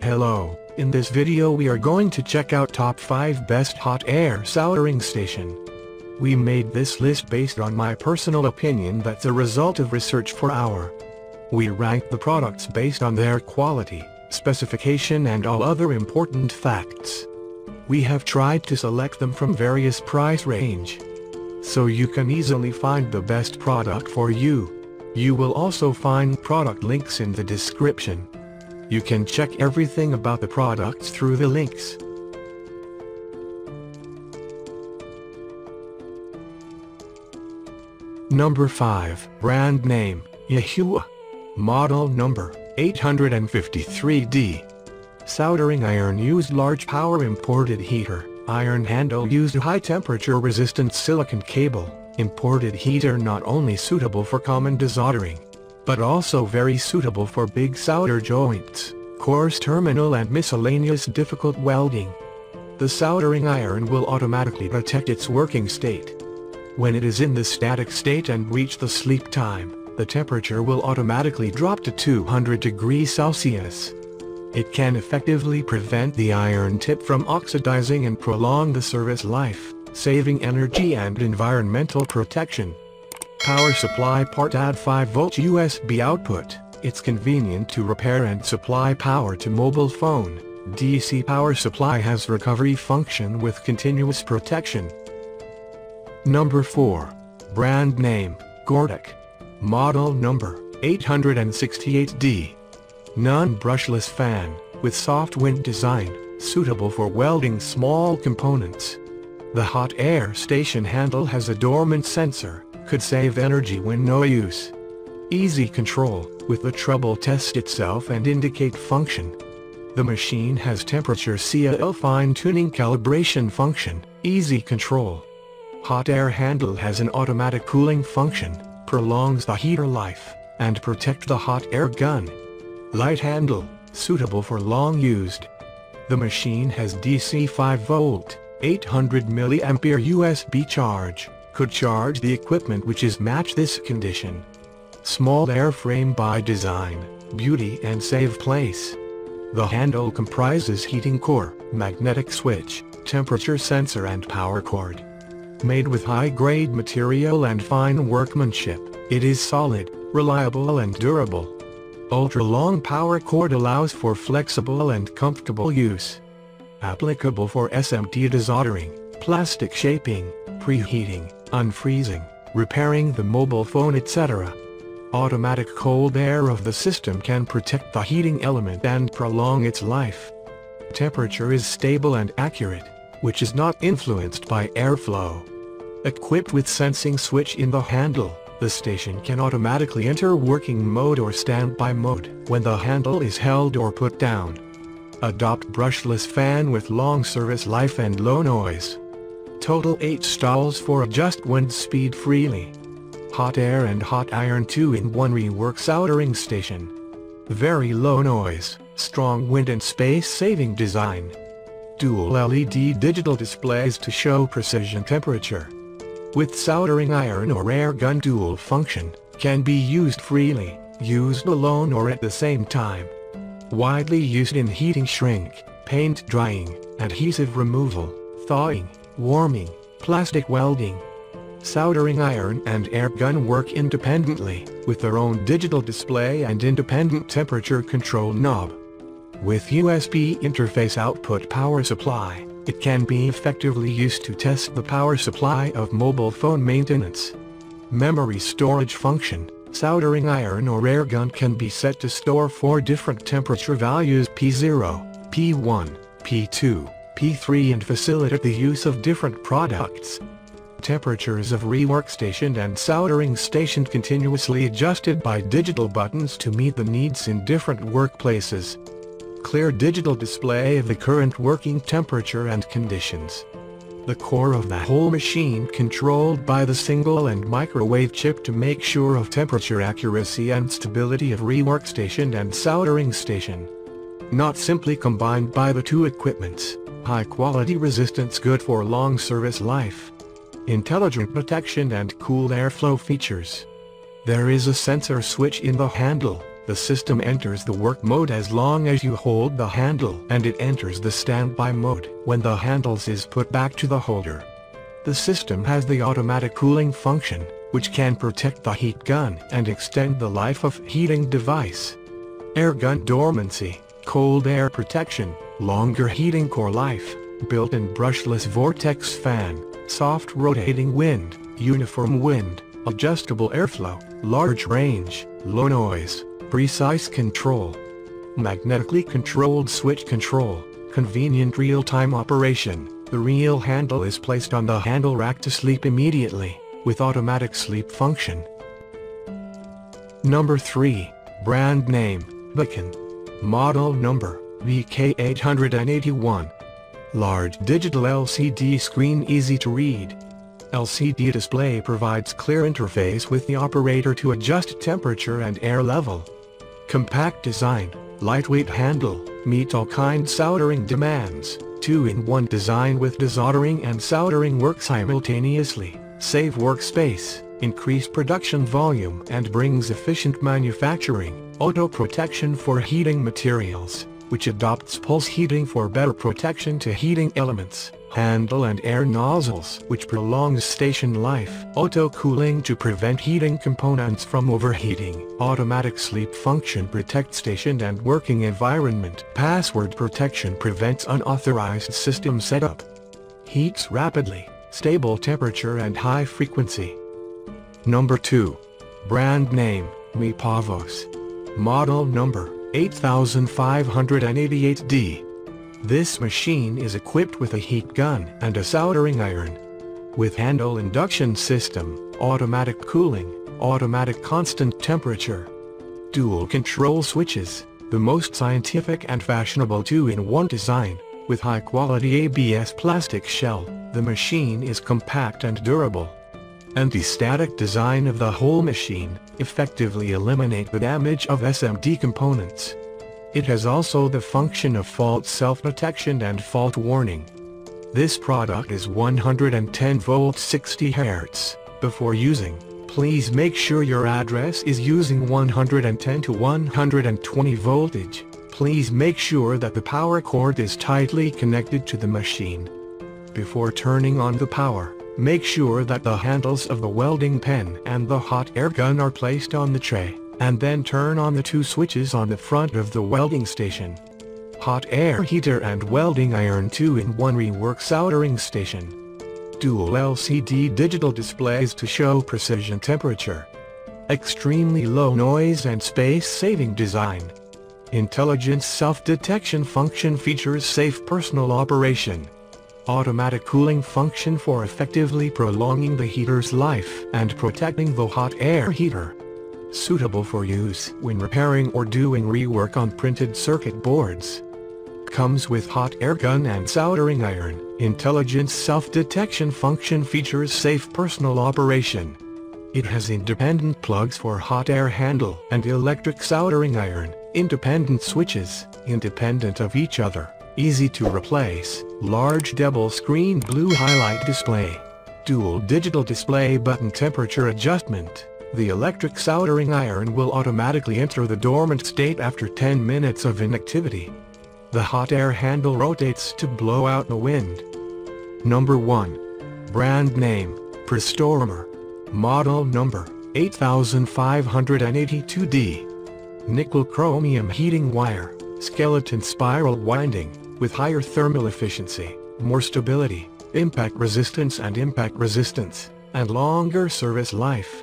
Hello, in this video we are going to check out top 5 best hot air soldering station. We made this list based on my personal opinion that's a result of research for our. We ranked the products based on their quality, specification and all other important facts. We have tried to select them from various price range, so you can easily find the best product for you. You will also find product links in the description. You can check everything about the products through the links. Number 5, brand name, Yahoo! Model number, 853D. Soldering iron used large power imported heater, iron handle used high temperature resistant silicon cable, imported heater not only suitable for common desoldering, but also very suitable for big solder joints, coarse terminal and miscellaneous difficult welding. The soldering iron will automatically detect its working state. When it is in the static state and reach the sleep time, the temperature will automatically drop to 200 degrees Celsius. It can effectively prevent the iron tip from oxidizing and prolong the service life, saving energy and environmental protection. Power supply part add 5V USB output. It's convenient to repair and supply power to mobile phone. DC power supply has recovery function with continuous protection. Number 4. Brand name, Cordless. Model number, 868D. Non-brushless fan, with soft wind design, suitable for welding small components. The hot air station handle has a dormant sensor, could save energy when no use. Easy control, with the trouble test itself and indicate function. The machine has temperature CL fine-tuning calibration function, easy control. Hot air handle has an automatic cooling function, prolongs the heater life, and protect the hot air gun. Light handle, suitable for long used. The machine has DC 5V, 800 mA USB charge, could charge the equipment which is match this condition. Small airframe by design, beauty and save place. The handle comprises heating core, magnetic switch, temperature sensor and power cord. Made with high-grade material and fine workmanship, it is solid, reliable and durable. Ultra-long power cord allows for flexible and comfortable use. Applicable for SMT desoldering, plastic shaping, preheating, unfreezing, repairing the mobile phone etc. Automatic cold air of the system can protect the heating element and prolong its life. Temperature is stable and accurate, which is not influenced by airflow. Equipped with sensing switch in the handle, the station can automatically enter working mode or standby mode when the handle is held or put down. Adopt brushless fan with long service life and low noise. Total 8 stalls for adjust wind speed freely. Hot air and hot iron 2-in-1 rework soldering station. Very low noise, strong wind and space saving design. Dual LED digital displays to show precision temperature. With soldering iron or air gun dual function, can be used freely, used alone or at the same time. Widely used in heating shrink, paint drying, adhesive removal, thawing, warming, plastic welding. Soldering iron and air gun work independently, with their own digital display and independent temperature control knob. With USB interface output power supply, it can be effectively used to test the power supply of mobile phone maintenance. Memory storage function, soldering iron or air gun can be set to store 4 different temperature values P0, P1, P2, P3 and facilitate the use of different products. Temperatures of rework station and soldering station continuously adjusted by digital buttons to meet the needs in different workplaces. Clear digital display of the current working temperature and conditions. The core of the whole machine controlled by the single and microwave chip to make sure of temperature accuracy and stability of rework station and soldering station. Not simply combined by the two equipments, high quality resistance good for long service life. Intelligent protection and cool airflow features. There is a sensor switch in the handle, The system enters the work mode as long as you hold the handle, and it enters the standby mode when the handles is put back to the holder. The system has the automatic cooling function, which can protect the heat gun and extend the life of heating device. Air gun dormancy, cold air protection, longer heating core life, built-in brushless vortex fan, soft rotating wind, uniform wind, adjustable airflow, large range, low noise, precise control, magnetically controlled switch control, convenient real-time operation. The real handle is placed on the handle rack to sleep immediately, with automatic sleep function. Number 3. Brand name, Beacon. Model number, VK881. Large digital LCD screen, easy to read. LCD display provides clear interface with the operator to adjust temperature and air level. Compact design, lightweight handle, meet all kind soldering demands. 2-in-1 design with desoldering and soldering work simultaneously, save workspace, increase production volume and brings efficient manufacturing. Auto protection for heating materials, which adopts pulse heating for better protection to heating elements. Handle and air nozzles, which prolongs station life. Auto cooling to prevent heating components from overheating. Automatic sleep function protects station and working environment. Password protection prevents unauthorized system setup. Heats rapidly, stable temperature and high frequency. Number 2. Brand name, Pavos. Model number, 8588D. This machine is equipped with a heat gun and a soldering iron. With handle induction system, automatic cooling, automatic constant temperature. Dual control switches, the most scientific and fashionable 2-in-1 design. With high-quality ABS plastic shell, the machine is compact and durable. Anti-static design of the whole machine, effectively eliminate the damage of SMD components. It has also the function of fault self-detection and fault warning. This product is 110 volts 60 Hz. Before using, please make sure your address is using 110 to 120 voltage. Please make sure that the power cord is tightly connected to the machine. Before turning on the power, make sure that the handles of the welding pen and the hot air gun are placed on the tray, and then turn on the 2 switches on the front of the welding station. Hot air heater and welding iron 2-in-1 rework soldering station. Dual LCD digital displays to show precision temperature. Extremely low noise and space-saving design. Intelligent self-detection function features safe personal operation. Automatic cooling function for effectively prolonging the heater's life and protecting the hot air heater. Suitable for use when repairing or doing rework on printed circuit boards. Comes with hot air gun and soldering iron. Intelligent self-detection function features safe personal operation. It has independent plugs for hot air handle and electric soldering iron. Independent switches, independent of each other, easy to replace. Large double screen blue highlight display. Dual digital display button temperature adjustment. The electric soldering iron will automatically enter the dormant state after 10 minutes of inactivity. The hot air handle rotates to blow out the wind. Number 1. Brand name, Prestormer. Model number, 8582D. Nickel chromium heating wire, skeleton spiral winding, with higher thermal efficiency, more stability, impact resistance, and longer service life.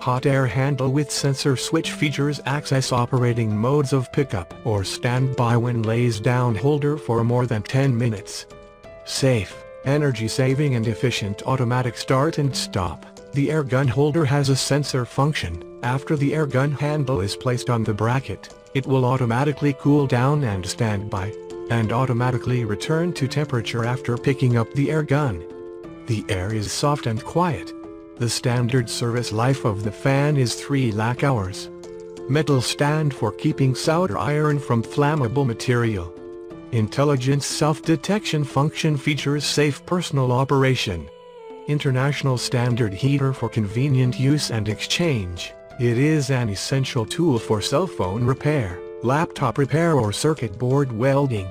Hot air handle with sensor switch features access operating modes of pickup or standby when lays down holder for more than 10 minutes. Safe, energy-saving and efficient automatic start and stop. The air gun holder has a sensor function. After the air gun handle is placed on the bracket, it will automatically cool down and stand by, and automatically return to temperature after picking up the air gun. The air is soft and quiet. The standard service life of the fan is 3 lakh hours. Metal stand for keeping solder iron from flammable material. Intelligent self-detection function features safe personal operation. International standard heater for convenient use and exchange. It is an essential tool for cell phone repair, laptop repair or circuit board welding.